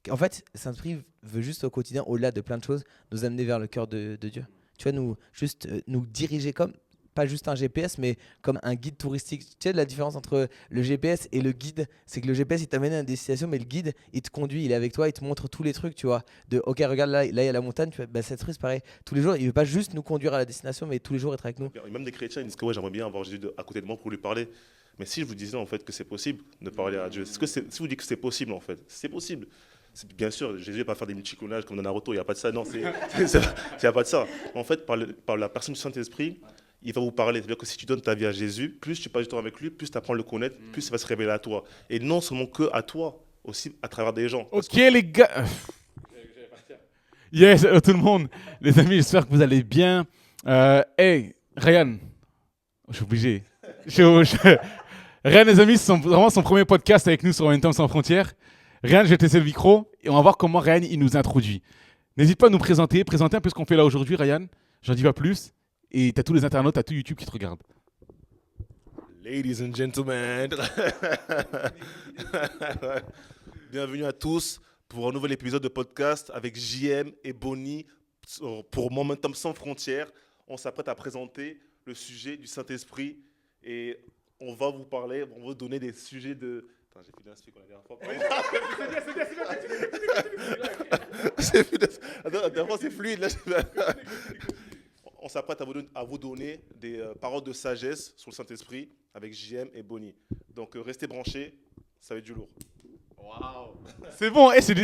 En fait, Saint-Esprit veut juste au quotidien, au-delà de plein de choses, nous amener vers le cœur de Dieu. Tu vois, nous diriger comme, pas juste un GPS, mais comme un guide touristique. Tu sais, la différence entre le GPS et le guide, c'est que le GPS, il t'amène à une destination, mais le guide, il te conduit, il est avec toi, il te montre tous les trucs, tu vois. Ok, regarde, là, il y a la montagne, tu vois, bah, Saint-Esprit, c'est pareil. Tous les jours, il veut pas juste nous conduire à la destination, mais tous les jours être avec nous. Même des chrétiens ils disent que ouais, j'aimerais bien avoir Jésus à côté de moi pour lui parler. Mais si je vous disais en fait que c'est possible de parler à Dieu, si vous dites que c'est possible en fait, c'est possible. Bien sûr, Jésus va pas faire des multiconages comme dans Naruto, il n'y a pas de ça, non, il n'y a pas de ça. En fait, par la personne du Saint-Esprit, il va vous parler. C'est-à-dire que si tu donnes ta vie à Jésus, plus tu passes du temps avec lui, plus tu apprends à le connaître, plus il va se révéler à toi. Et non seulement que à toi, aussi à travers des gens. Ok les gars. Yes, hello tout le monde. Les amis, j'espère que vous allez bien. Hey, Ryan. Je suis obligé. Ryan, les amis, c'est vraiment son premier podcast avec nous sur En Même Temps Sans Frontières. Ryan, je vais te laisser le micro et on va voir comment Ryan il nous introduit. N'hésite pas à nous présenter un peu ce qu'on fait là aujourd'hui, Ryan. J'en dis pas plus. Et t'as tous les internautes, t'as tout YouTube qui te regardent. Ladies and gentlemen, bienvenue à tous pour un nouvel épisode de podcast avec JM et Bonnie pour Momentum Sans Frontières. On s'apprête à présenter le sujet du Saint-Esprit et on va vous parler, on va vous donner des sujets de... Attends, j'ai fait d'inspirer la dernière fois. La dernière fois, c'est fluide. Là. On s'apprête à vous donner des paroles de sagesse sur le Saint-Esprit avec JM et Bonnie. Donc, restez branchés, ça va être du lourd. Waouh. C'est bon, c'est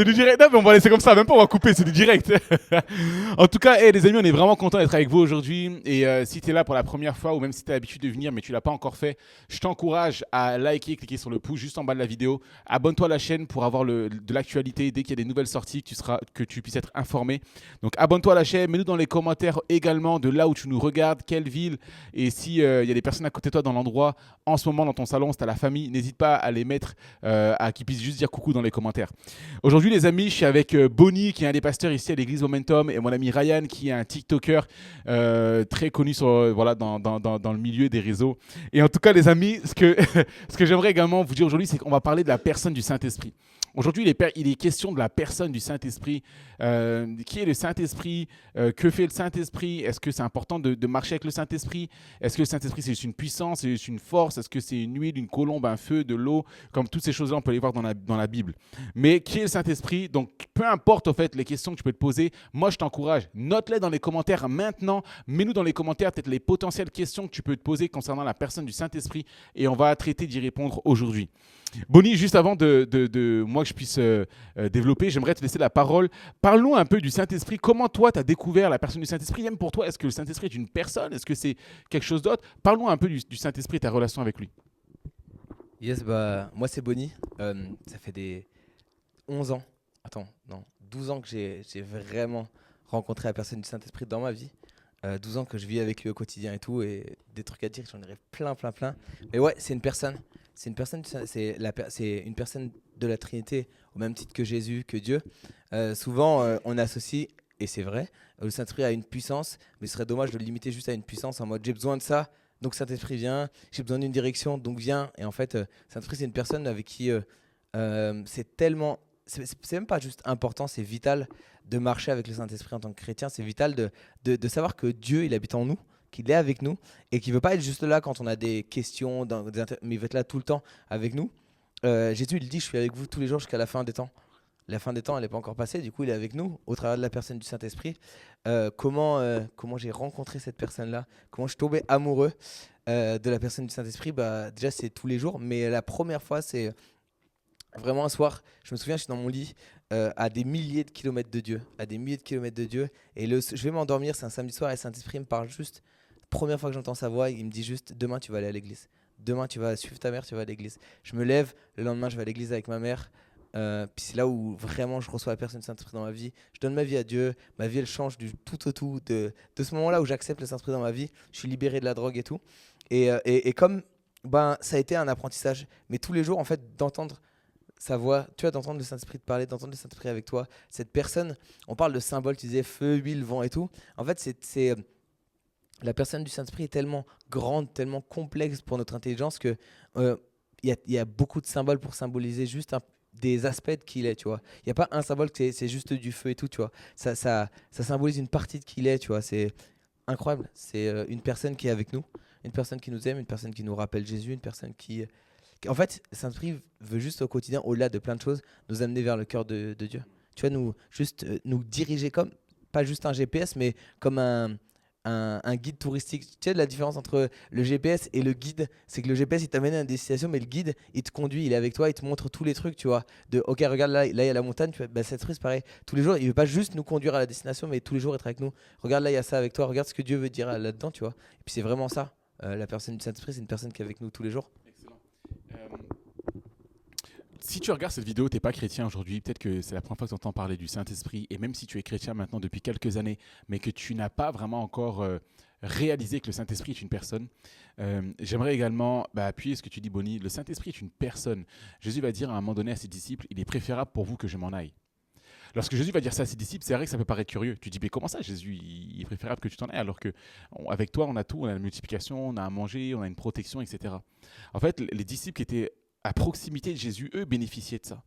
du direct. Non, mais on va laisser comme ça, même pas on va couper, c'est du direct. En tout cas, les amis, on est vraiment content d'être avec vous aujourd'hui. Et si tu es là pour la première fois ou même si tu as l'habitude de venir mais tu l'as pas encore fait, je t'encourage à liker, cliquer sur le pouce juste en bas de la vidéo. Abonne-toi à la chaîne pour avoir de l'actualité dès qu'il y a des nouvelles sorties, que tu puisses être informé. Donc abonne-toi à la chaîne, mets-nous dans les commentaires également de là où tu nous regardes, quelle ville. Et s'il y a des personnes à côté de toi dans l'endroit, en ce moment dans ton salon, si tu as la famille, n'hésite pas à les mettre qui puissent juste dire coucou dans les commentaires. Aujourd'hui, les amis, je suis avec Bonnie, qui est un des pasteurs ici à l'église Momentum, et mon ami Ryan, qui est un TikToker très connu dans le milieu des réseaux. Et en tout cas, les amis, ce que j'aimerais également vous dire aujourd'hui, c'est qu'on va parler de la personne du Saint-Esprit. Aujourd'hui, il est question de la personne du Saint-Esprit. Qui est le Saint-Esprit? Que fait le Saint-Esprit? Est-ce que c'est important de marcher avec le Saint-Esprit? Est-ce que le Saint-Esprit, c'est juste une puissance, c'est juste une force? Est-ce que c'est une huile, une colombe, un feu, de l'eau? Comme toutes ces choses-là, on peut les voir dans la Bible. Mais qui est le Saint-Esprit? Donc, peu importe en fait les questions que tu peux te poser, moi, je t'encourage. Note-les dans les commentaires maintenant. Mets-nous dans les commentaires peut-être les potentielles questions que tu peux te poser concernant la personne du Saint-Esprit et on va traiter d'y répondre aujourd'hui. Bonnie, juste avant de moi que je puisse développer, j'aimerais te laisser la parole. Parlons un peu du Saint-Esprit. Comment toi, tu as découvert la personne du Saint-Esprit? Même pour toi, est-ce que le Saint-Esprit est une personne? Est-ce que c'est quelque chose d'autre? Parlons un peu du Saint-Esprit et ta relation avec lui. Yes, bah, moi c'est Bonnie. Ça fait des 11 ans, 12 ans que j'ai vraiment rencontré la personne du Saint-Esprit dans ma vie. 12 ans que je vis avec lui au quotidien et tout, et des trucs à dire, j'en aurais plein. Mais ouais, c'est une personne. C'est une personne, c'est une personne de la Trinité, au même titre que Jésus, que Dieu. Souvent, on associe, et c'est vrai, le Saint-Esprit a une puissance, mais ce serait dommage de le limiter juste à une puissance en mode j'ai besoin de ça, donc Saint-Esprit vient, j'ai besoin d'une direction, donc viens. Et en fait, Saint-Esprit, c'est une personne avec qui c'est tellement... C'est même pas juste important, c'est vital de marcher avec le Saint-Esprit en tant que chrétien. C'est vital de savoir que Dieu, il habite en nous, qu'il est avec nous et qu'il veut pas être juste là quand on a des questions, mais il veut être là tout le temps avec nous. Jésus, il dit, je suis avec vous tous les jours jusqu'à la fin des temps. La fin des temps, elle n'est pas encore passée, du coup, il est avec nous au travers de la personne du Saint-Esprit. Comment j'ai rencontré cette personne-là, comment je suis tombé amoureux de la personne du Saint-Esprit, bah, déjà, c'est tous les jours, mais la première fois, c'est vraiment un soir, je me souviens, je suis dans mon lit à des milliers de kilomètres de Dieu, et je vais m'endormir, c'est un samedi soir, et le Saint-Esprit me parle juste, première fois que j'entends sa voix, il me dit juste, demain tu vas aller à l'église, demain tu vas suivre ta mère, tu vas à l'église. Je me lève, le lendemain je vais à l'église avec ma mère, puis c'est là où vraiment je reçois la personne du Saint-Esprit dans ma vie, je donne ma vie à Dieu, ma vie elle change du tout au tout, de ce moment-là où j'accepte le Saint-Esprit dans ma vie, je suis libéré de la drogue et tout, et comme ben, ça a été un apprentissage, mais tous les jours en fait d'entendre sa voix, tu vois, d'entendre le Saint-Esprit te parler, d'entendre le Saint-Esprit avec toi. Cette personne, on parle de symboles, tu disais feu, huile, vent et tout. En fait, la personne du Saint-Esprit est tellement grande, tellement complexe pour notre intelligence que y a beaucoup de symboles pour symboliser juste des aspects de qui il est, tu vois. Il n'y a pas un symbole que c'est juste du feu et tout, tu vois. Ça symbolise une partie de qui il est, tu vois. C'est incroyable. C'est une personne qui est avec nous, une personne qui nous aime, une personne qui nous rappelle Jésus, une personne en fait, Saint-Esprit veut juste au quotidien, au-delà de plein de choses, nous amener vers le cœur de Dieu. Tu vois, nous diriger comme, pas juste un GPS, mais comme un guide touristique. Tu sais, la différence entre le GPS et le guide, c'est que le GPS, il t'amène à une destination, mais le guide, il te conduit, il est avec toi, il te montre tous les trucs, tu vois. Ok, regarde, là, il y a la montagne, tu vois, bah, Saint-Esprit, c'est pareil. Tous les jours, il veut pas juste nous conduire à la destination, mais tous les jours être avec nous. Regarde, là, il y a ça avec toi, regarde ce que Dieu veut dire là-dedans, tu vois. Et puis c'est vraiment ça. La personne du Saint-Esprit, c'est une personne qui est avec nous tous les jours. Excellent. Si tu regardes cette vidéo, tu n'es pas chrétien aujourd'hui, peut-être que c'est la première fois que tu entends parler du Saint-Esprit, et même si tu es chrétien maintenant depuis quelques années, mais que tu n'as pas vraiment encore réalisé que le Saint-Esprit est une personne, j'aimerais également appuyer ce que tu dis, Bonnie. Le Saint-Esprit est une personne. Jésus va dire à un moment donné à ses disciples, il est préférable pour vous que je m'en aille. Lorsque Jésus va dire ça à ses disciples, c'est vrai que ça peut paraître curieux. Tu dis, mais comment ça, Jésus, il est préférable que tu t'en ailles, alors qu'avec toi, on a tout, on a la multiplication, on a à manger, on a une protection, etc. En fait, les disciples qui étaient à proximité de Jésus, eux, bénéficiaient de ça.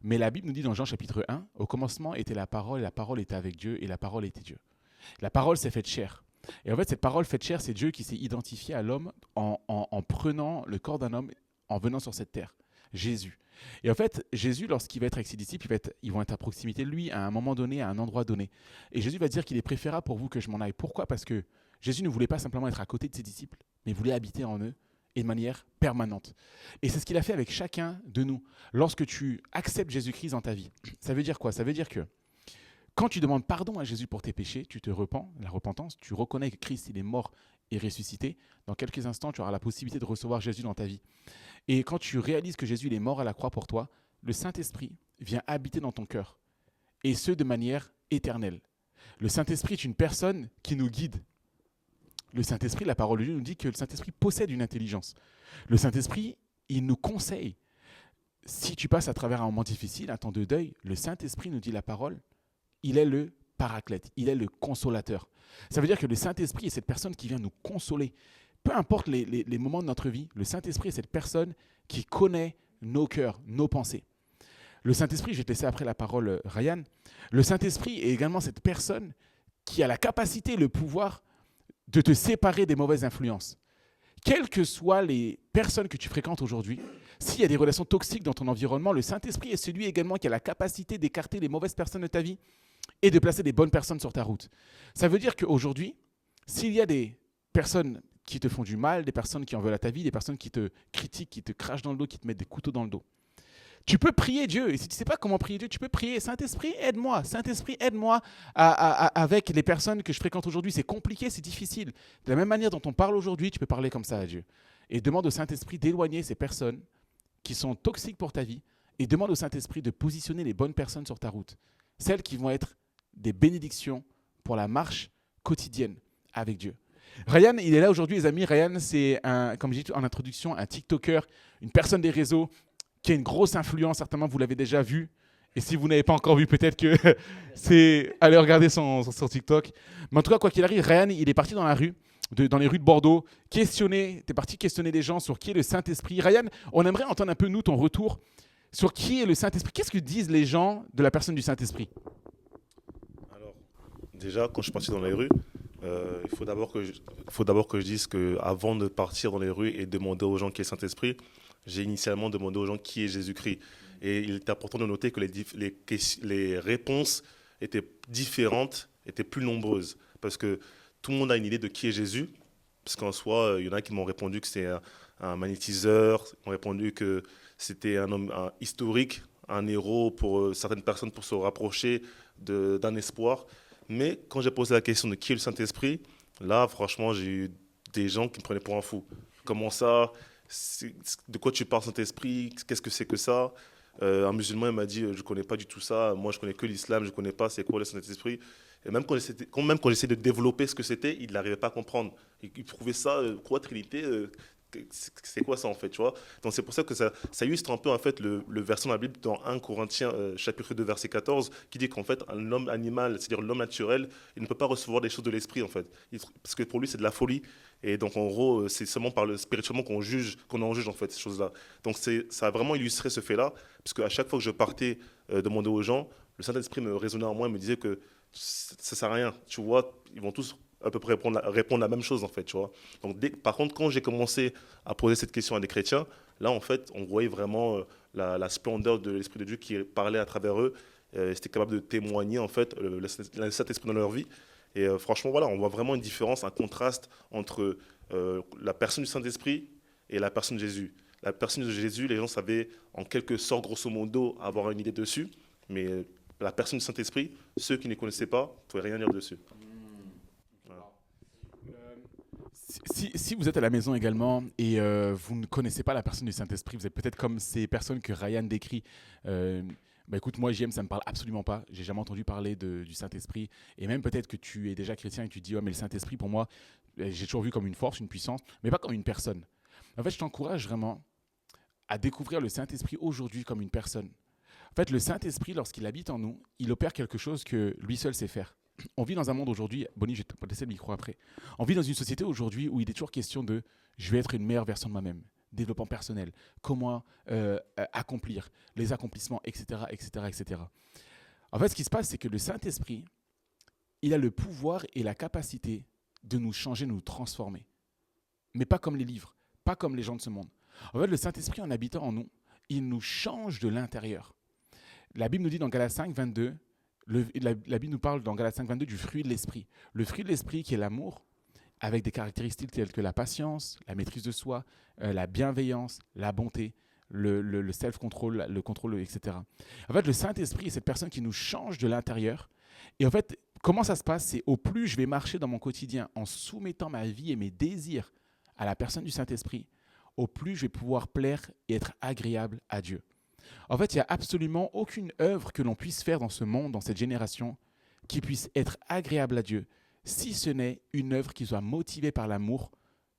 Mais la Bible nous dit dans Jean chapitre 1, au commencement était la parole, et la parole était avec Dieu, et la parole était Dieu. La parole s'est faite chair. Et en fait, cette parole faite chair, c'est Dieu qui s'est identifié à l'homme en prenant le corps d'un homme, en venant sur cette terre. Jésus. Et en fait, Jésus, lorsqu'il va être avec ses disciples, ils vont être à proximité de lui, à un moment donné, à un endroit donné. Et Jésus va dire qu'il est préférable pour vous que je m'en aille. Pourquoi ? Parce que Jésus ne voulait pas simplement être à côté de ses disciples, mais voulait habiter en eux, et de manière permanente. Et c'est ce qu'il a fait avec chacun de nous. Lorsque tu acceptes Jésus-Christ dans ta vie, ça veut dire quoi ? Ça veut dire que quand tu demandes pardon à Jésus pour tes péchés, tu te repens, la repentance, tu reconnais que Christ, il est mort et ressuscité. Dans quelques instants, tu auras la possibilité de recevoir Jésus dans ta vie. Et quand tu réalises que Jésus il est mort à la croix pour toi, le Saint-Esprit vient habiter dans ton cœur. Et ce, de manière éternelle. Le Saint-Esprit est une personne qui nous guide. Le Saint-Esprit, la parole de Dieu nous dit que le Saint-Esprit possède une intelligence. Le Saint-Esprit, il nous conseille. Si tu passes à travers un moment difficile, un temps de deuil, le Saint-Esprit nous dit la parole, il est le paraclète, il est le consolateur. Ça veut dire que le Saint-Esprit est cette personne qui vient nous consoler. Peu importe les moments de notre vie, le Saint-Esprit est cette personne qui connaît nos cœurs, nos pensées. Le Saint-Esprit, je vais te laisser après la parole, Ryan. Le Saint-Esprit est également cette personne qui a la capacité, le pouvoir de te séparer des mauvaises influences. Quelles que soient les personnes que tu fréquentes aujourd'hui, s'il y a des relations toxiques dans ton environnement, le Saint-Esprit est celui également qui a la capacité d'écarter les mauvaises personnes de ta vie et de placer des bonnes personnes sur ta route. Ça veut dire qu'aujourd'hui, s'il y a des personnes qui te font du mal, des personnes qui en veulent à ta vie, des personnes qui te critiquent, qui te crachent dans le dos, qui te mettent des couteaux dans le dos, tu peux prier Dieu. Et si tu ne sais pas comment prier Dieu, tu peux prier Saint-Esprit, aide-moi. Saint-Esprit, aide-moi avec les personnes que je fréquente aujourd'hui. C'est compliqué, c'est difficile. De la même manière dont on parle aujourd'hui, tu peux parler comme ça à Dieu. Et demande au Saint-Esprit d'éloigner ces personnes qui sont toxiques pour ta vie. Et demande au Saint-Esprit de positionner les bonnes personnes sur ta route. Celles qui vont être des bénédictions pour la marche quotidienne avec Dieu. Ryan, il est là aujourd'hui, les amis. Ryan, c'est, comme j'ai dit en introduction, un TikToker, une personne des réseaux, qui a une grosse influence, certainement vous l'avez déjà vu. Et si vous n'avez pas encore vu, peut-être que c'est... Allez regarder son TikTok. Mais en tout cas, quoi qu'il arrive, Ryan, il est parti dans la rue, dans les rues de Bordeaux, t'es parti questionner des gens sur qui est le Saint-Esprit. Ryan, on aimerait entendre un peu, nous, ton retour sur qui est le Saint-Esprit. Qu'est-ce que disent les gens de la personne du Saint-Esprit ? Alors, déjà, quand je suis parti dans les rues, il faut d'abord que je dise qu'avant de partir dans les rues et demander aux gens qui est le Saint-Esprit, j'ai initialement demandé aux gens qui est Jésus-Christ. Et il est important de noter que les réponses étaient différentes, étaient plus nombreuses. Parce que tout le monde a une idée de qui est Jésus. Parce qu'en soi, il y en a qui m'ont répondu que c'était un magnétiseur, ils m'ont répondu que c'était un homme historique, un héros pour certaines personnes pour se rapprocher d'un espoir. Mais quand j'ai posé la question de qui est le Saint-Esprit, là, franchement, j'ai eu des gens qui me prenaient pour un fou. Comment ça ? De quoi tu parles, Saint-Esprit? Qu'est-ce que c'est que ça? Un musulman, il m'a dit, je ne connais pas du tout ça. Moi, je connais que l'islam, je ne connais pas c'est quoi le Saint-Esprit. Et même quand j'essayais de développer ce que c'était, il n'arrivait pas à comprendre. Il trouvait ça, quoi, Trinité, c'est quoi ça en fait, tu vois? Donc c'est pour ça que ça illustre un peu en fait le verset dans la Bible dans 1 Corinthiens chapitre 2 verset 14 qui dit qu'en fait un homme animal, c'est-à-dire l'homme naturel, il ne peut pas recevoir des choses de l'esprit en fait. Parce que pour lui c'est de la folie et donc en gros c'est seulement par le spirituellement qu'on en juge en fait ces choses-là. Donc ça a vraiment illustré ce fait-là parce qu'à chaque fois que je partais demander aux gens, le Saint-Esprit me résonnait en moi et me disait que ça sert à rien, tu vois, ils vont tous à peu près répondre la même chose en fait, tu vois. Donc par contre quand j'ai commencé à poser cette question à des chrétiens, là en fait on voyait vraiment la splendeur de l'Esprit de Dieu qui parlait à travers eux, c'était capable de témoigner en fait le Saint-Esprit dans leur vie. Et franchement voilà, on voit vraiment une différence, un contraste entre la personne du Saint-Esprit et la personne de Jésus. La personne de Jésus, les gens savaient en quelque sorte grosso modo avoir une idée dessus, mais la personne du Saint-Esprit, ceux qui ne connaissaient pas, ne pouvaient rien dire dessus. Si vous êtes à la maison également et vous ne connaissez pas la personne du Saint-Esprit, vous êtes peut-être comme ces personnes que Ryan décrit. Écoute, moi, JM, ça ne me parle absolument pas. J'ai jamais entendu parler du Saint-Esprit. Et même peut-être que tu es déjà chrétien et tu te dis, ouais, mais le Saint-Esprit, pour moi, j'ai toujours vu comme une force, une puissance, mais pas comme une personne. En fait, je t'encourage vraiment à découvrir le Saint-Esprit aujourd'hui comme une personne. En fait, le Saint-Esprit, lorsqu'il habite en nous, il opère quelque chose que lui seul sait faire. On vit dans un monde aujourd'hui, Bonnie, je vais te laisser le micro après. On vit dans une société aujourd'hui où il est toujours question de je vais être une meilleure version de moi-même, développement personnel, comment accomplir, les accomplissements, etc., etc., etc. En fait, ce qui se passe, c'est que le Saint-Esprit, il a le pouvoir et la capacité de nous changer, de nous transformer. Mais pas comme les livres, pas comme les gens de ce monde. En fait, le Saint-Esprit, en habitant en nous, il nous change de l'intérieur. La Bible nous dit dans Galates 5, 22, la Bible nous parle dans Galates 5, 22 du fruit de l'esprit. Le fruit de l'esprit qui est l'amour, avec des caractéristiques telles que la patience, la maîtrise de soi, la bienveillance, la bonté, le self-control, le contrôle, etc. En fait, le Saint-Esprit est cette personne qui nous change de l'intérieur. Et en fait, comment ça se passe? C'est au plus je vais marcher dans mon quotidien en soumettant ma vie et mes désirs à la personne du Saint-Esprit, au plus je vais pouvoir plaire et être agréable à Dieu. En fait, il n'y a absolument aucune œuvre que l'on puisse faire dans ce monde, dans cette génération, qui puisse être agréable à Dieu, si ce n'est une œuvre qui soit motivée par l'amour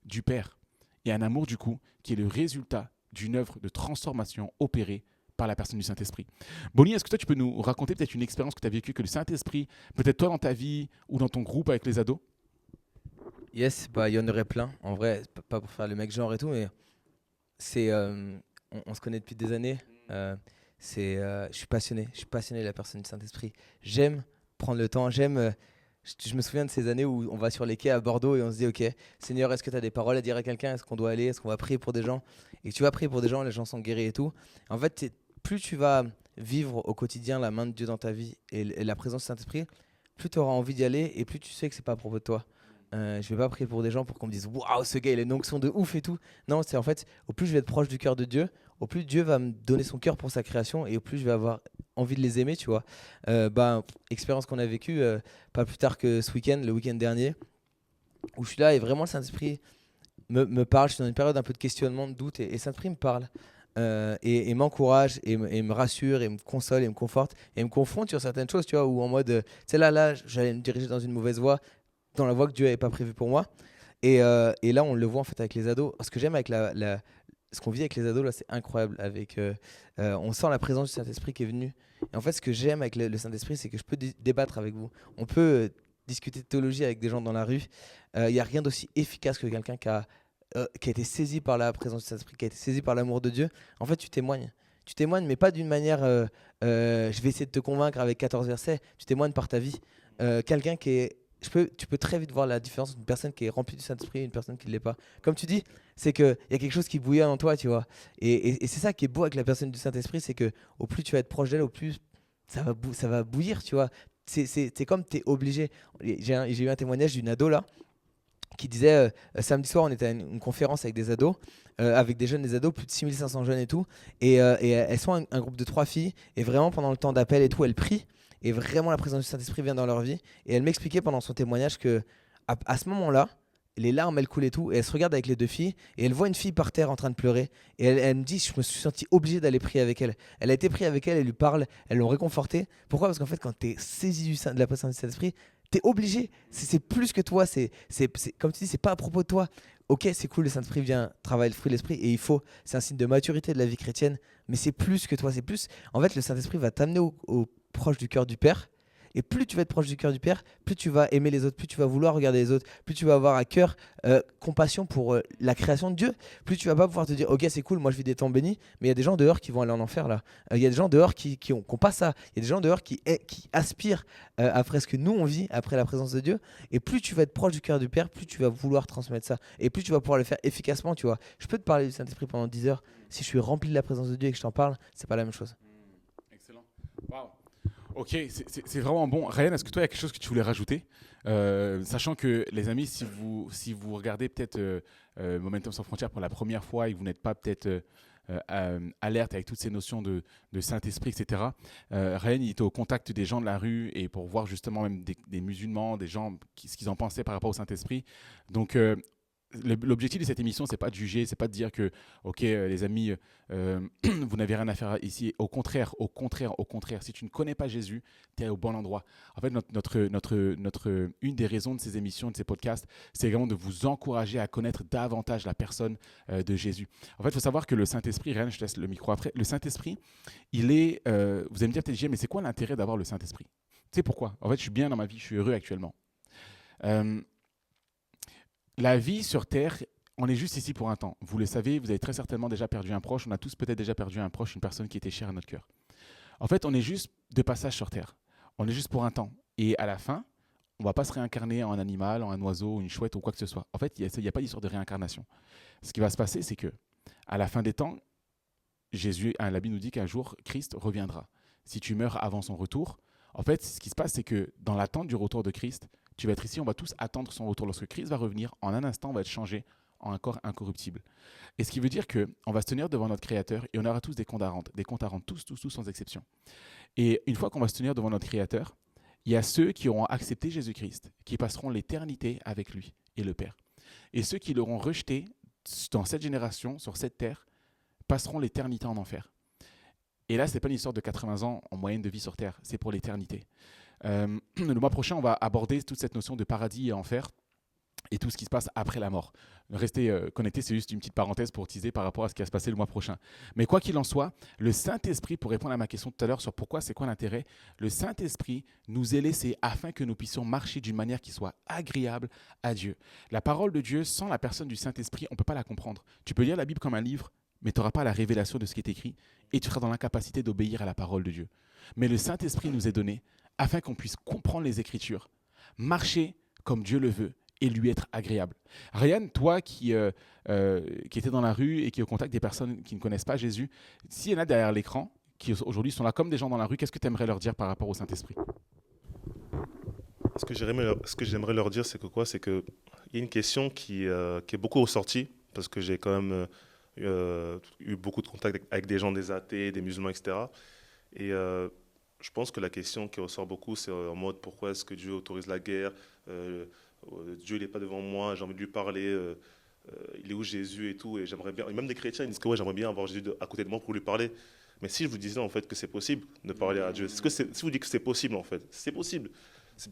du Père. Et un amour, du coup, qui est le résultat d'une œuvre de transformation opérée par la personne du Saint-Esprit. Bonnie, est-ce que toi, tu peux nous raconter peut-être une expérience que tu as vécue, que le Saint-Esprit, peut-être toi dans ta vie ou dans ton groupe avec les ados? Yes, bah il y en aurait plein. En vrai, c'est pas pour faire le mec genre et tout, mais on se connaît depuis des années. Je suis passionné de la personne du Saint-Esprit. J'aime prendre le temps, je me souviens de ces années où on va sur les quais à Bordeaux et on se dit ok, Seigneur, est-ce que tu as des paroles à dire à quelqu'un? Est-ce qu'on doit aller? Est-ce qu'on va prier pour des gens? Et tu vas prier pour des gens, les gens sont guéris et tout. En fait, plus tu vas vivre au quotidien la main de Dieu dans ta vie et la présence du Saint-Esprit, plus tu auras envie d'y aller et plus tu sais que c'est pas à propos de toi. Je vais pas prier pour des gens pour qu'on me dise waouh, ce gars il a une onction de ouf et tout. Non, c'est en fait, au plus je vais être proche du cœur de Dieu, au plus Dieu va me donner son cœur pour sa création et au plus je vais avoir envie de les aimer, tu vois. Expérience qu'on a vécue pas plus tard que ce week-end, le week-end dernier, où je suis là et vraiment le Saint-Esprit me parle. Je suis dans une période un peu de questionnement, de doute et le Saint-Esprit me parle et m'encourage et me rassure et me console et me conforte et me confronte sur certaines choses, tu vois, où en mode, tu sais, là, j'allais me diriger dans une mauvaise voie, dans la voie que Dieu n'avait pas prévue pour moi. Et là, on le voit en fait avec les ados. Ce que j'aime avec ce qu'on vit avec les ados, là, c'est incroyable. On sent la présence du Saint-Esprit qui est venu. Et en fait, ce que j'aime avec le Saint-Esprit, c'est que je peux débattre avec vous. On peut discuter de théologie avec des gens dans la rue. Il n'y a rien d'aussi efficace que quelqu'un qui a été saisi par la présence du Saint-Esprit, qui a été saisi par l'amour de Dieu. En fait, tu témoignes. Tu témoignes, mais pas d'une manière je vais essayer de te convaincre avec 14 versets. Tu témoignes par ta vie. Quelqu'un qui est tu peux très vite voir la différence entre une personne qui est remplie du Saint-Esprit et une personne qui ne l'est pas. Comme tu dis, c'est qu'il y a quelque chose qui bouillonne en toi, tu vois. Et c'est ça qui est beau avec la personne du Saint-Esprit, c'est que au plus tu vas être proche d'elle, au plus ça va bouillir, tu vois. C'est comme tu es obligé. J'ai eu un témoignage d'une ado là, qui disait, samedi soir, on était à une conférence avec des ados, avec des jeunes, des ados, plus de 6500 jeunes et tout. Et elles sont un groupe de 3 filles. Et vraiment, pendant le temps d'appel et tout, elles prient. Et vraiment, la présence du Saint-Esprit vient dans leur vie. Et elle m'expliquait pendant son témoignage que à ce moment-là, les larmes, elles coulent et tout. Et elle se regarde avec les 2 filles. Et elle voit une fille par terre en train de pleurer. Et elle me dit, je me suis senti obligé d'aller prier avec elle. Elle a été priée avec elle, elle lui parle, elles l'ont réconfortée. Pourquoi? Parce qu'en fait, quand tu es saisi de la présence du Saint-Esprit, t'es obligé, c'est plus que toi, c'est comme tu dis, c'est pas à propos de toi. ok, c'est cool, le Saint-Esprit vient travailler le fruit de l'Esprit, et c'est un signe de maturité de la vie chrétienne, mais c'est plus que toi, c'est plus, en fait, le Saint-Esprit va t'amener au proche du cœur du Père, et plus tu vas être proche du cœur du Père, plus tu vas aimer les autres, plus tu vas vouloir regarder les autres, plus tu vas avoir à cœur compassion pour la création de Dieu, plus tu vas pas pouvoir te dire, ok, c'est cool, moi je vis des temps bénis, mais il y a des gens dehors qui vont aller en enfer là. Il y a des gens dehors qui ont pas ça. Il y a des gens dehors qui aspirent après ce que nous on vit, après la présence de Dieu. Et plus tu vas être proche du cœur du Père, plus tu vas vouloir transmettre ça. Et plus tu vas pouvoir le faire efficacement, tu vois. Je peux te parler du Saint-Esprit pendant 10 heures. Si je suis rempli de la présence de Dieu et que je t'en parle, c'est pas la même chose. Excellent. Wow. Ok, c'est vraiment bon. Ryan, est-ce que toi, il y a quelque chose que tu voulais rajouter? Sachant que, les amis, si vous regardez peut-être Momentum Sans Frontières pour la première fois et que vous n'êtes pas peut-être alerte avec toutes ces notions de Saint-Esprit, etc., Ryan, il était au contact des gens de la rue et pour voir justement même des musulmans, des gens, ce qu'ils en pensaient par rapport au Saint-Esprit. Donc, l'objectif de cette émission, c'est pas de juger, c'est pas de dire que, ok, les amis, vous n'avez rien à faire ici. Au contraire, si tu ne connais pas Jésus, tu es au bon endroit. En fait, une des raisons de ces émissions, de ces podcasts, c'est également de vous encourager à connaître davantage la personne de Jésus. En fait, il faut savoir que le Saint-Esprit, Ryan, je te laisse le micro après, le Saint-Esprit, il est, vous allez me dire peut-être, mais c'est quoi l'intérêt d'avoir le Saint-Esprit? Tu sais pourquoi? En fait, je suis bien dans ma vie, je suis heureux actuellement. La vie sur Terre, on est juste ici pour un temps. Vous le savez, vous avez très certainement déjà perdu un proche. On a tous peut-être déjà perdu un proche, une personne qui était chère à notre cœur. En fait, on est juste de passage sur Terre. On est juste pour un temps. Et à la fin, on ne va pas se réincarner en un animal, en un oiseau, une chouette ou quoi que ce soit. En fait, il n'y a pas d'histoire de réincarnation. Ce qui va se passer, c'est que à la fin des temps, la Bible nous dit qu'un jour, Christ reviendra. Si tu meurs avant son retour, en fait, ce qui se passe, c'est que dans l'attente du retour de Christ, tu vas être ici, on va tous attendre son retour. Lorsque Christ va revenir, en un instant, on va être changé en un corps incorruptible. Et ce qui veut dire qu'on va se tenir devant notre Créateur et on aura tous des comptes à rendre, tous sans exception. Et une fois qu'on va se tenir devant notre Créateur, il y a ceux qui auront accepté Jésus-Christ, qui passeront l'éternité avec lui et le Père. Et ceux qui l'auront rejeté dans cette génération, sur cette terre, passeront l'éternité en enfer. Et là, ce n'est pas une histoire de 80 ans en moyenne de vie sur Terre, c'est pour l'éternité. Le mois prochain, on va aborder toute cette notion de paradis et enfer et tout ce qui se passe après la mort. Restez connectés, c'est juste une petite parenthèse pour teaser par rapport à ce qui va se passer le mois prochain. Mais quoi qu'il en soit, le Saint-Esprit, pour répondre à ma question tout à l'heure sur pourquoi, c'est quoi l'intérêt, le Saint-Esprit nous est laissé afin que nous puissions marcher d'une manière qui soit agréable à Dieu. La parole de Dieu, sans la personne du Saint-Esprit, on ne peut pas la comprendre. Tu peux lire la Bible comme un livre, mais tu n'auras pas la révélation de ce qui est écrit et tu seras dans l'incapacité d'obéir à la parole de Dieu. Mais le Saint-Esprit nous est donné afin qu'on puisse comprendre les Écritures, marcher comme Dieu le veut et lui être agréable. Ryan, toi qui étais dans la rue et qui est au contact des personnes qui ne connaissent pas Jésus, s'il y en a derrière l'écran, qui aujourd'hui sont là comme des gens dans la rue, qu'est-ce que tu aimerais leur dire par rapport au Saint-Esprit? Ce que j'aimerais leur dire, c'est que quoi? C'est qu'il y a une question qui est beaucoup ressortie, parce que j'ai quand même eu beaucoup de contacts avec des gens, des athées, des musulmans, etc. Et je pense que la question qui ressort beaucoup, c'est en mode pourquoi est-ce que Dieu autorise la guerre? Dieu n'est pas devant moi, j'ai envie de lui parler, il est où Jésus et tout, et j'aimerais bien. Et même des chrétiens ils disent que ouais, j'aimerais bien avoir Jésus à côté de moi pour lui parler. Mais si je vous disais en fait que c'est possible de parler à Dieu, si vous dites que c'est possible en fait, c'est possible.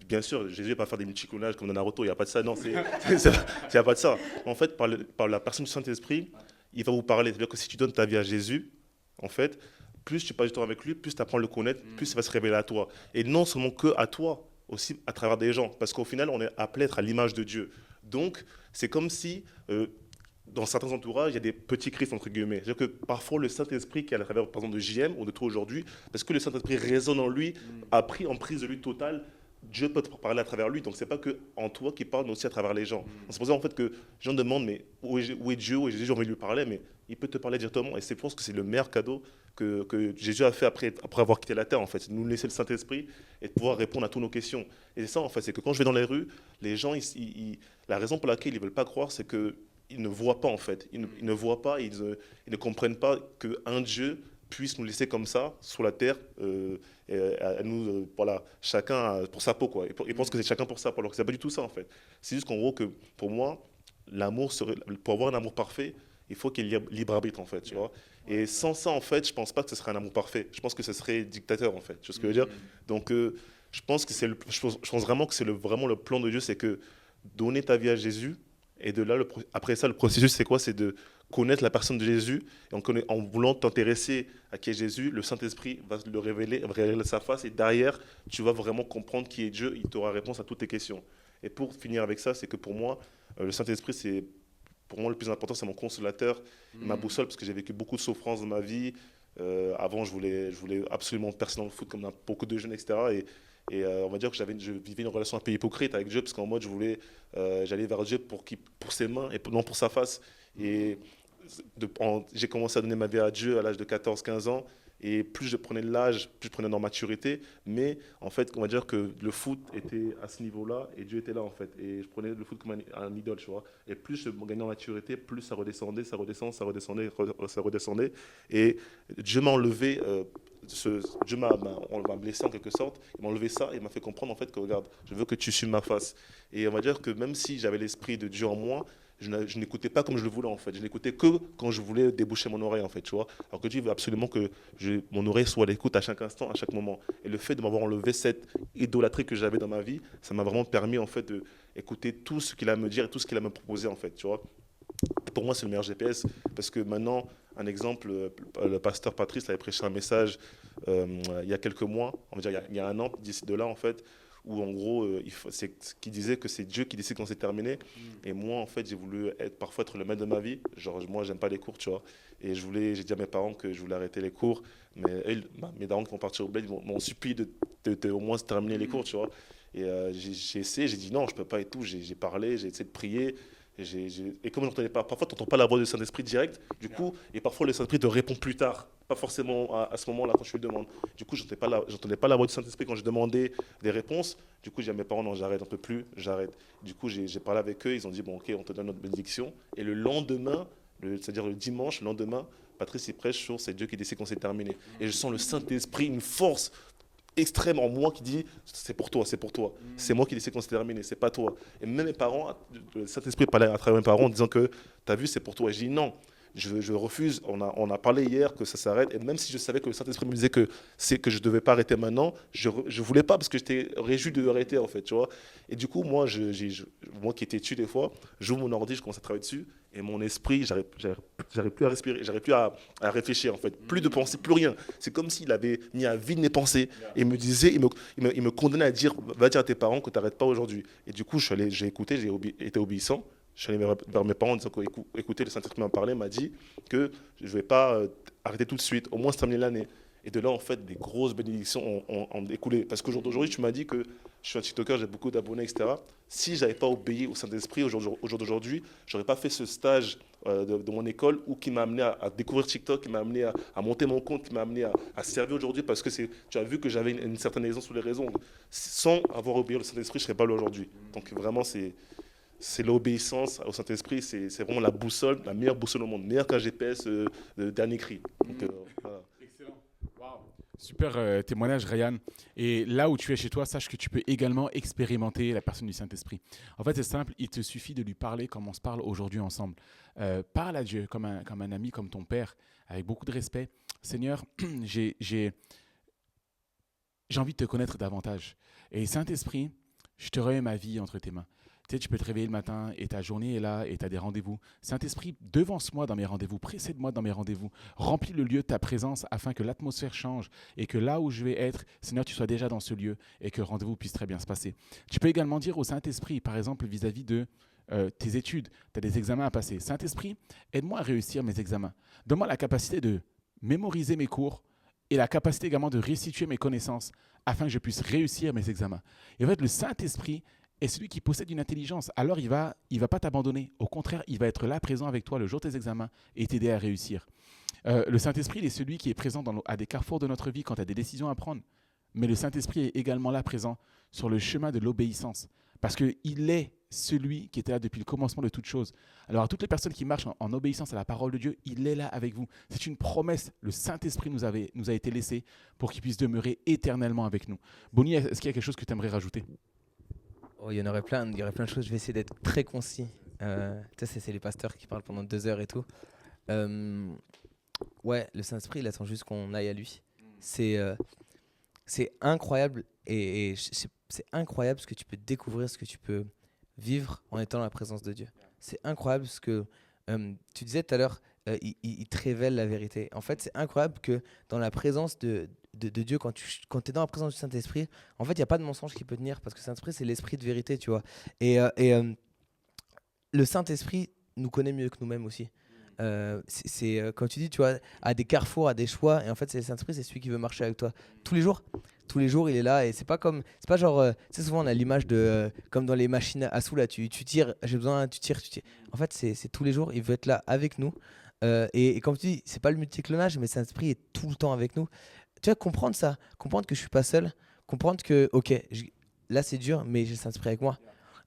Bien sûr, Jésus ne va pas faire des multiclonages comme dans Naruto, il n'y a pas de ça, non, il n'y a pas de ça. En fait, par la personne du Saint-Esprit, il va vous parler. C'est-à-dire que si tu donnes ta vie à Jésus, en fait, plus tu passes du temps avec lui, plus tu apprends à le connaître, plus il va se révéler à toi. Et non seulement que à toi, aussi à travers des gens. Parce qu'au final, on est appelé à être à l'image de Dieu. Donc, c'est comme si, dans certains entourages, il y a des petits Christ, entre guillemets. C'est-à-dire que parfois, le Saint-Esprit, qui est à travers, par exemple, de JM ou de toi aujourd'hui, parce que le Saint-Esprit résonne en lui, a pris en prise de lui totale, Dieu peut te parler à travers lui. Donc, c'est pas que en toi qui parle, mais aussi à travers les gens. C'est pour ça, en fait, que les gens demandent, mais où est Dieu, où est Jésus, j'ai envie de lui parler, mais il peut te parler directement. Et je pense que c'est le meilleur cadeau que Jésus a fait après avoir quitté la terre, en fait. C'est de nous laisser le Saint-Esprit et de pouvoir répondre à toutes nos questions. Et c'est ça, en fait, c'est que quand je vais dans les rues, les gens, la raison pour laquelle ils ne veulent pas croire, c'est qu'ils ne voient pas, en fait. Ils ne voient pas, ils ne comprennent pas qu'un Dieu puisse nous laisser comme ça, sur la terre, à nous, voilà, chacun pour sa peau, quoi. Ils pensent que c'est chacun pour sa peau, alors que c'est pas du tout ça, en fait. C'est juste qu'en gros, que pour moi, pour avoir un amour parfait, il faut qu'il y ait libre arbitre, en fait, tu vois. Et sans ça, en fait, je pense pas que ce serait un amour parfait. Je pense que ce serait dictateur, en fait. Tu vois ce que je veux dire? Donc, je pense vraiment que c'est vraiment le plan de Dieu, c'est que donner ta vie à Jésus Et de là, après ça, le processus, c'est quoi? C'est de connaître la personne de Jésus. Et en voulant t'intéresser à qui est Jésus, le Saint-Esprit va le révéler, va révéler sa face. Et derrière, tu vas vraiment comprendre qui est Dieu. Il t'aura réponse à toutes tes questions. Et pour finir avec ça, c'est que pour moi, le Saint-Esprit, c'est pour moi le plus important, c'est mon consolateur, ma boussole, parce que j'ai vécu beaucoup de souffrances dans ma vie. Avant, je voulais absolument percer dans le foot comme beaucoup de jeunes, etc. Et on va dire que je vivais une relation un peu hypocrite avec Dieu, parce qu'en mode, j'allais vers Dieu pour ses mains et non pour sa face. Et j'ai commencé à donner ma vie à Dieu à l'âge de 14-15 ans. Et plus je prenais de l'âge, plus je prenais de maturité. Mais en fait, on va dire que le foot était à ce niveau-là et Dieu était là, en fait. Et je prenais le foot comme un idole, tu vois. Et plus je gagnais en maturité, plus ça redescendait, ça redescendait. Et Dieu m'a enlevé, on m'a blessé en quelque sorte. Il m'a enlevé ça et il m'a fait comprendre, en fait, que regarde, je veux que tu suives ma face. Et on va dire que même si j'avais l'esprit de Dieu en moi, je n'écoutais pas comme je le voulais, en fait. Je n'écoutais que quand je voulais déboucher mon oreille, en fait, tu vois. Alors que Dieu veut absolument que mon oreille soit à l'écoute à chaque instant, à chaque moment. Et le fait de m'avoir enlevé cette idolâtrie que j'avais dans ma vie, ça m'a vraiment permis, en fait, d'écouter tout ce qu'il a à me dire et tout ce qu'il a à me proposer, en fait, tu vois. Pour moi, c'est le meilleur GPS parce que maintenant, un exemple, le pasteur Patrice avait prêché un message il y a quelques mois, on va dire il y a un an, d'ici de là, en fait, où en gros, qui disait que c'est Dieu qui décide quand c'est terminé. Et moi, en fait, j'ai voulu parfois être le maître de ma vie. Genre, moi, j'aime pas les cours, tu vois. Et j'ai dit à mes parents que je voulais arrêter les cours. Mais mes darons qui vont partir au bled, ils m'ont supplié de au moins terminer les cours, tu vois. Et j'ai essayé, j'ai dit non, je peux pas et tout. J'ai parlé, j'ai essayé de prier. Et comme je n'entendais pas, parfois tu n'entends pas la voix du Saint-Esprit direct, du coup, et parfois le Saint-Esprit te répond plus tard, pas forcément à ce moment-là quand je lui demande. Du coup, je n'entendais pas la voix du Saint-Esprit quand je demandais des réponses. Du coup, j'ai dit à mes parents, non, j'arrête, un peu plus, j'arrête. Du coup, j'ai parlé avec eux, ils ont dit, bon, ok, on te donne notre bénédiction. Et le lendemain, c'est-à-dire le dimanche, le lendemain, Patrice, il prêche sur c'est Dieu qui décide quand c'est terminé. Et je sens le Saint-Esprit, une force extrême en moi qui dit c'est pour toi, c'est moi qui décide quand c'est terminé, c'est pas toi. Et même mes parents, le Saint-Esprit parlait à travers mes parents en disant que t'as vu, c'est pour toi. Et je dis non, je refuse. On a parlé hier que ça s'arrête. Et même si je savais que le Saint-Esprit me disait que je devais pas arrêter maintenant, je voulais pas parce que j'étais réjoui de arrêter, en fait, tu vois. Et du coup, moi qui étais dessus des fois, j'ouvre mon ordi, je commence à travailler dessus. Et mon esprit, j'arrive plus à respirer, j'arrive plus à réfléchir, en fait. Plus de pensée, plus rien. C'est comme s'il avait mis à vide mes pensées. Et il me disait, il me condamnait à dire, va dire à tes parents que tu n'arrêtes pas aujourd'hui. Et du coup, j'ai écouté, été obéissant. Je suis allé vers mes parents en disant que, écoutez, le Saint-Esprit m'a parlé, m'a dit que je ne vais pas arrêter tout de suite, au moins se terminer l'année. Et de là, en fait, des grosses bénédictions ont découlé. Parce qu'au jour d'aujourd'hui, tu m'as dit que je suis un TikToker, j'ai beaucoup d'abonnés, etc. Si je n'avais pas obéi au Saint-Esprit au jour d'aujourd'hui, je n'aurais pas fait ce stage de mon école qui m'a amené à découvrir TikTok, qui m'a amené à monter mon compte, qui m'a amené à servir aujourd'hui parce que tu as vu que j'avais une certaine aisance sur les réseaux. Sans avoir obéi au Saint-Esprit, je ne serais pas là aujourd'hui. Donc vraiment, c'est l'obéissance au Saint-Esprit, c'est vraiment la boussole, la meilleure boussole au monde, meilleure qu'un GPS de dernier cri. Donc, voilà. Excellent. Wow. Super témoignage, Ryan. Et là où tu es chez toi, sache que tu peux également expérimenter la personne du Saint-Esprit. En fait, c'est simple, il te suffit de lui parler comme on se parle aujourd'hui ensemble. Parle à Dieu comme un ami, comme ton père, avec beaucoup de respect. Seigneur, j'ai envie de te connaître davantage. Et Saint-Esprit, je te remets ma vie entre tes mains. Tu sais, tu peux te réveiller le matin et ta journée est là et tu as des rendez-vous. Saint-Esprit, devance-moi dans mes rendez-vous, précède-moi dans mes rendez-vous. Remplis le lieu de ta présence afin que l'atmosphère change et que là où je vais être, Seigneur, tu sois déjà dans ce lieu et que le rendez-vous puisse très bien se passer. Tu peux également dire au Saint-Esprit, par exemple, vis-à-vis de tes études, tu as des examens à passer. Saint-Esprit, aide-moi à réussir mes examens. Donne-moi la capacité de mémoriser mes cours et la capacité également de restituer mes connaissances afin que je puisse réussir mes examens. Et en fait, le Saint-Esprit est celui qui possède une intelligence. Alors, il va pas t'abandonner. Au contraire, il va être là, présent avec toi le jour de tes examens et t'aider à réussir. Le Saint-Esprit, il est celui qui est présent à des carrefours de notre vie quand tu as des décisions à prendre. Mais le Saint-Esprit est également là, présent sur le chemin de l'obéissance. Parce qu'il est celui qui était là depuis le commencement de toutes choses. Alors, à toutes les personnes qui marchent en obéissance à la parole de Dieu, il est là avec vous. C'est une promesse. Le Saint-Esprit nous a été laissé pour qu'il puisse demeurer éternellement avec nous. Bonnie, est-ce qu'il y a quelque chose que tu aimerais rajouter ? Oh, il y aurait plein de choses. Je vais essayer d'être très concis. C'est les pasteurs qui parlent pendant 2 heures et tout. Ouais, le Saint-Esprit, il attend juste qu'on aille à lui. C'est incroyable c'est incroyable ce que tu peux découvrir, ce que tu peux vivre en étant dans la présence de Dieu. c'est incroyable ce que tu disais tout à l'heure, il te révèle la vérité. En fait, c'est incroyable que dans la présence de Dieu, quand tu es dans la présence du Saint-Esprit, en fait, il n'y a pas de mensonge qui peut tenir parce que le Saint-Esprit, c'est l'esprit de vérité, tu vois. Et le Saint-Esprit nous connaît mieux que nous-mêmes aussi. Quand tu dis, tu vois, à des carrefours, à des choix, et en fait, c'est le Saint-Esprit, c'est celui qui veut marcher avec toi tous les jours. Tous les jours, il est là, et c'est pas genre, tu sais, souvent on a l'image de, comme dans les machines à sous, là, tu tires, j'ai besoin, tu tires, tu tires. En fait, c'est tous les jours, il veut être là avec nous. Et comme tu dis, c'est pas le multiclonage, mais le Saint-Esprit est tout le temps avec nous. Tu vois, comprendre ça, comprendre que je suis pas seul, comprendre que, ok, là c'est dur, mais j'ai le Saint-Esprit avec moi.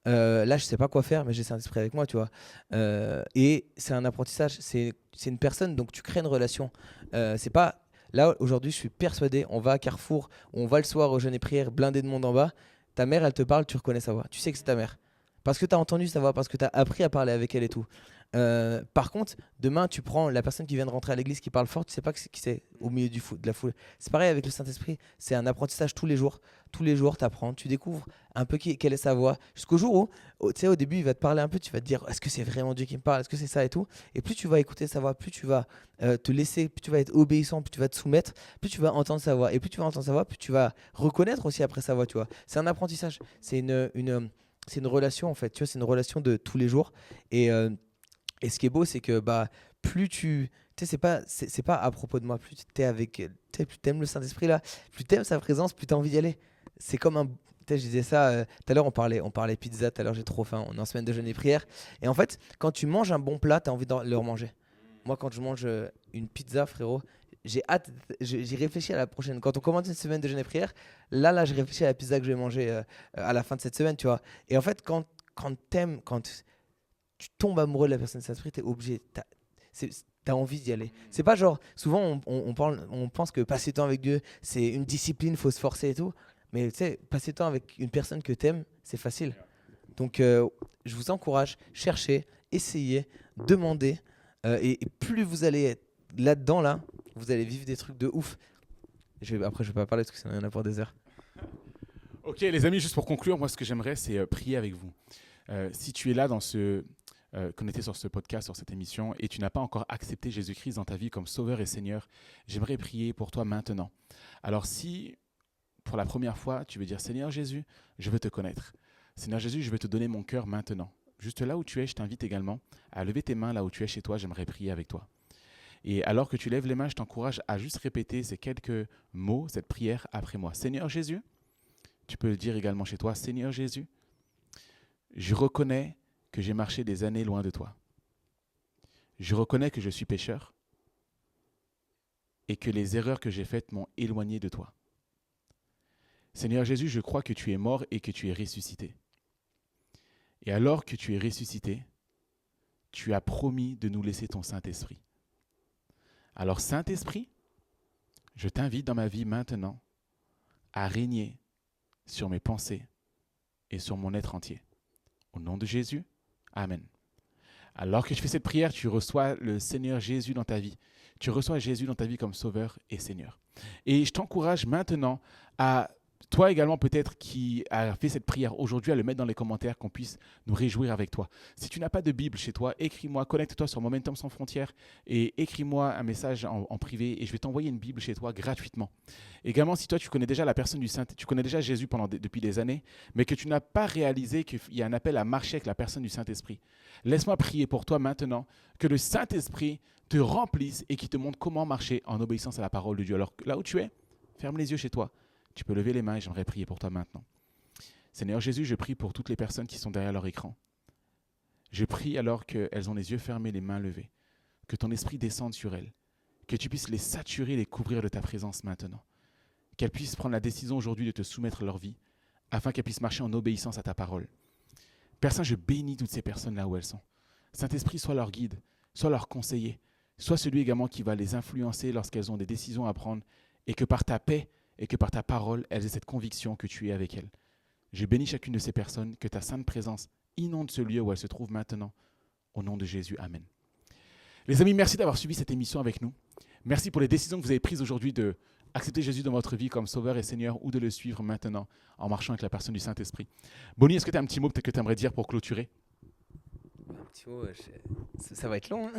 Là, je sais pas quoi faire, mais j'ai le Saint-Esprit avec moi, tu vois. Et c'est un apprentissage, c'est une personne, donc tu crées une relation. C'est pas. Là, aujourd'hui, je suis persuadé, on va à Carrefour, on va le soir au jeûne et prière, blindé de monde en bas. Ta mère, elle te parle, tu reconnais sa voix. Tu sais que c'est ta mère. Parce que tu as entendu sa voix, parce que tu as appris à parler avec elle et tout. Par contre, demain, tu prends la personne qui vient de rentrer à l'église qui parle fort, tu sais pas qui c'est au milieu de la foule. C'est pareil avec le Saint-Esprit, c'est un apprentissage tous les jours. Tous les jours, tu apprends, tu découvres un peu quelle est sa voix. Jusqu'au jour où, tu sais, au début, il va te parler un peu, tu vas te dire, est-ce que c'est vraiment Dieu qui me parle, est-ce que c'est ça et tout. Et plus tu vas écouter sa voix, plus tu vas te laisser, plus tu vas être obéissant, plus tu vas te soumettre, plus tu vas entendre sa voix. Et plus tu vas entendre sa voix, plus tu vas reconnaître aussi après sa voix, tu vois. C'est un apprentissage, c'est une relation en fait, tu vois, c'est une relation de tous les jours. Et ce qui est beau, c'est que plus tu sais, c'est pas à propos de moi, plus tu es avec, tu sais, plus t'aimes le Saint-Esprit là, plus t'aimes sa présence, plus t'as envie d'y aller. C'est comme un, tu sais, je disais ça tout à l'heure, on parlait pizza, tout à l'heure j'ai trop faim, on est en semaine de jeûne et prière. Et en fait, quand tu manges un bon plat, t'as envie de le remanger. Moi, quand je mange une pizza, frérot, j'ai hâte, j'y réfléchis à la prochaine. Quand on commence une semaine de jeûne et prière, là, je réfléchis à la pizza que je vais manger à la fin de cette semaine, tu vois. Et en fait, quand tu tombes amoureux de la personne de Saint-Esprit, t'es obligé, t'as envie d'y aller. C'est pas genre, souvent on pense que passer du temps avec Dieu, c'est une discipline, faut se forcer et tout. Mais tu sais, passer du temps avec une personne que t'aimes, c'est facile. Donc je vous encourage, cherchez, essayez, demandez. Et plus vous allez être là-dedans, là, vous allez vivre des trucs de ouf. Après, je vais pas parler parce que ça en a pour des heures. Ok, les amis, juste pour conclure, moi, ce que j'aimerais, c'est prier avec vous. Si tu es là connecté sur ce podcast, sur cette émission, et tu n'as pas encore accepté Jésus-Christ dans ta vie comme Sauveur et Seigneur, j'aimerais prier pour toi maintenant. Alors si, pour la première fois, tu veux dire « Seigneur Jésus, je veux te connaître. Seigneur Jésus, je veux te donner mon cœur maintenant. » Juste là où tu es, je t'invite également à lever tes mains là où tu es chez toi, j'aimerais prier avec toi. Et alors que tu lèves les mains, je t'encourage à juste répéter ces quelques mots, cette prière après moi. « Seigneur Jésus », tu peux le dire également chez toi, « Seigneur Jésus, je reconnais que j'ai marché des années loin de toi. Je reconnais que je suis pécheur et que les erreurs que j'ai faites m'ont éloigné de toi. Seigneur Jésus, je crois que tu es mort et que tu es ressuscité. Et alors que tu es ressuscité, tu as promis de nous laisser ton Saint-Esprit. Alors Saint-Esprit, je t'invite dans ma vie maintenant à régner sur mes pensées et sur mon être entier. Au nom de Jésus, Amen. Alors que je fais cette prière, tu reçois le Seigneur Jésus dans ta vie. Tu reçois Jésus dans ta vie comme Sauveur et Seigneur. Et je t'encourage maintenant à, toi également peut-être qui a fait cette prière aujourd'hui, à le mettre dans les commentaires, qu'on puisse nous réjouir avec toi. Si tu n'as pas de Bible chez toi, écris-moi, connecte-toi sur Momentum Sans Frontières et écris-moi un message en privé et je vais t'envoyer une Bible chez toi gratuitement. Également, si toi tu connais déjà la personne du Saint, tu connais déjà Jésus depuis des années, mais que tu n'as pas réalisé qu'il y a un appel à marcher avec la personne du Saint-Esprit, laisse-moi prier pour toi maintenant, que le Saint-Esprit te remplisse et qu'il te montre comment marcher en obéissance à la parole de Dieu. Alors là où tu es, ferme les yeux chez toi. Tu peux lever les mains et j'aimerais prier pour toi maintenant. Seigneur Jésus, je prie pour toutes les personnes qui sont derrière leur écran. Je prie alors qu'elles ont les yeux fermés, les mains levées, que ton esprit descende sur elles, que tu puisses les saturer, les couvrir de ta présence maintenant. Qu'elles puissent prendre la décision aujourd'hui de te soumettre leur vie, afin qu'elles puissent marcher en obéissance à ta parole. Père Saint, je bénis toutes ces personnes là où elles sont. Saint-Esprit, sois leur guide, sois leur conseiller, sois celui également qui va les influencer lorsqu'elles ont des décisions à prendre, et que par ta paix, et que par ta parole, elles aient cette conviction que tu es avec elles. Je bénis chacune de ces personnes, que ta sainte présence inonde ce lieu où elles se trouvent maintenant. Au nom de Jésus, Amen. Les amis, merci d'avoir suivi cette émission avec nous. Merci pour les décisions que vous avez prises aujourd'hui de accepter Jésus dans votre vie comme Sauveur et Seigneur ou de le suivre maintenant en marchant avec la personne du Saint-Esprit. Bonnie, est-ce que tu as un petit mot peut-être que tu aimerais dire pour clôturer ? Un petit mot, ça va être long. Hein.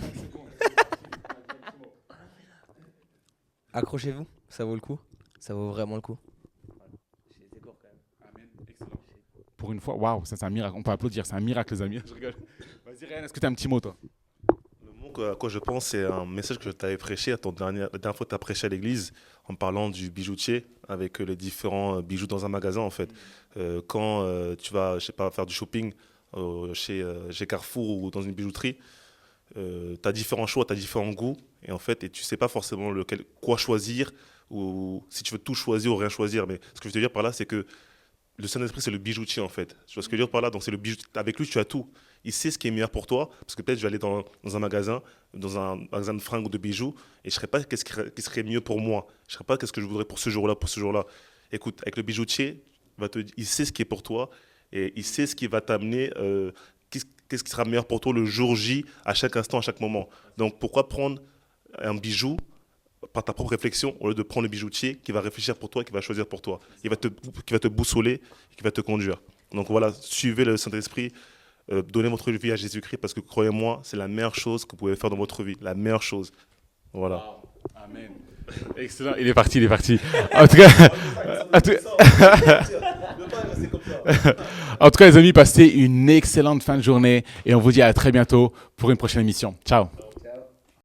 Accrochez-vous, ça vaut le coup. Ça vaut vraiment le coup. Pour une fois, waouh, ça c'est un miracle. On peut applaudir, c'est un miracle, les amis. Je rigole. Vas-y, Ryan, est-ce que tu as un petit mot, toi? Le mot à quoi je pense, c'est un message que tu avais prêché la dernière fois que tu as prêché à l'église en parlant du bijoutier avec les différents bijoux dans un magasin en fait. Quand tu vas, je sais pas, faire du shopping chez Carrefour ou dans une bijouterie, tu as différents choix, tu as différents goûts et en fait, et tu sais pas forcément quoi choisir ou si tu veux tout choisir ou rien choisir. Mais ce que je veux te dire par là, c'est que le Saint-Esprit, c'est le bijoutier en fait. Tu vois ce que je veux dire par là? Donc c'est le bijoutier. Avec lui, tu as tout. Il sait ce qui est meilleur pour toi. Parce que peut-être je vais aller dans un magasin de fringues ou de bijoux, et je ne saurais pas qu'est-ce qui serait mieux pour moi. Je ne saurais pas qu'est-ce que je voudrais pour ce jour-là, pour ce jour-là. Écoute, avec le bijoutier, il sait ce qui est pour toi, et il sait ce qui va t'amener, qu'est-ce qui sera meilleur pour toi le jour J, à chaque instant, à chaque moment. Donc pourquoi prendre un bijou par ta propre réflexion, au lieu de prendre le bijoutier qui va réfléchir pour toi, qui va choisir pour toi, qui va te boussoler, et qui va te conduire. Donc voilà, suivez le Saint-Esprit, donnez votre vie à Jésus-Christ, parce que croyez-moi, c'est la meilleure chose que vous pouvez faire dans votre vie, la meilleure chose. Voilà. Wow. Amen. Excellent, il est parti. En tout cas, en tout cas, les amis, passez une excellente fin de journée et on vous dit à très bientôt pour une prochaine émission. Ciao.